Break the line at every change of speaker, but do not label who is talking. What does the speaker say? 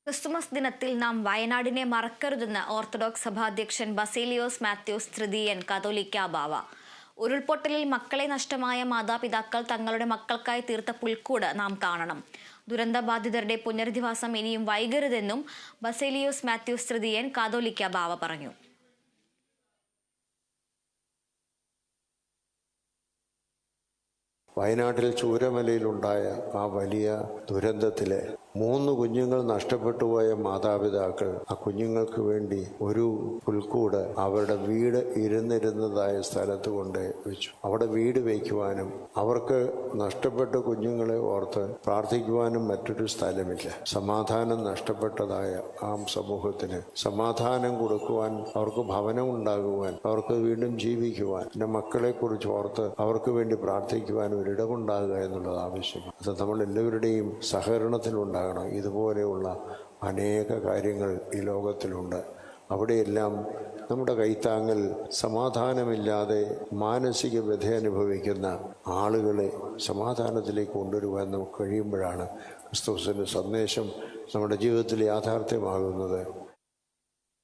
Christmas ദിനത്തിൽ നാം വയനാടിനെ മറക്കരുതെന്ന് ഓർത്തഡോക്സ് സഭാധ്യക്ഷൻ ബസേലിയോസ് മാത്യൂസ് തൃതീയൻ കാതോലിക്ക ബാവ. ഉരുൾപൊട്ടലിൽ മക്കളെ നഷ്ടമായ മാതാപിതാക്കൾ തങ്ങളുടെ മക്കൾക്കായി തീർത്ത പുൽക്കൂട് നാം കാണണം. ദുരന്തബാധിതരുടെ പുനരധിവാസം ഇനിയും വൈകരുതെന്നും ബസേലിയോസ് മാത്യൂസ് തൃതീയൻ കാതോലിക്ക ബാവ പറഞ്ഞു.
വയനാട്ടിൽ ചൂരമലയിലുണ്ടായ ആ വലിയ ദുരന്തത്തിലെ 3 കുഞ്ഞുങ്ങൾ നഷ്ടപ്പെട്ടു പോയ മാതാപിതാക്കൾ ആ കുഞ്ഞുങ്ങൾക്ക് വേണ്ടി ഒരു പുൽക്കൂട് അവരുടെ വീട് ഇരുന്നിരുന്നതായ സ്ഥലത്ത് കൊണ്ട് വെച്ചു. അവിടെ വീട് വയ്ക്കുവാനും അവർക്ക് നഷ്ടപ്പെട്ട കുഞ്ഞുങ്ങളെ ഓർത്ത് പ്രാർത്ഥിക്കുവാനും മറ്റൊരു സ്ഥലമില്ല. സമാധാനം നഷ്ടപ്പെട്ടതായ ആ സമൂഹത്തിന് സമാധാനം കൊടുക്കുവാൻ, അവർക്ക് ഭവനം ഉണ്ടാകുവാൻ, അവർക്ക് വീണ്ടും ജീവിക്കുവാൻ, പിന്നെ മക്കളെ കുറിച്ച് ഓർത്ത് അവർക്ക് വേണ്ടി പ്രാർത്ഥിക്കുവാൻ ഒരിടമുണ്ടാകുക എന്നുള്ളത് ആവശ്യമാണ്. അത് നമ്മൾ എല്ലാവരുടെയും സഹകരണത്തിലുണ്ടാകണം. ഇതുപോലെയുള്ള അനേക കാര്യങ്ങൾ ഈ ലോകത്തിലുണ്ട്. അവിടെയെല്ലാം നമ്മുടെ കൈത്താങ്ങൽ സമാധാനമില്ലാതെ മാനസിക വ്യഥ അനുഭവിക്കുന്ന ആളുകളെ സമാധാനത്തിലേക്ക് കൊണ്ടുവരുവാൻ നമുക്ക് കഴിയുമ്പോഴാണ് ക്രിസ്തുവിൻ്റെ സന്ദേശം നമ്മുടെ ജീവിതത്തിൽ യാഥാർത്ഥ്യമാകുന്നത്.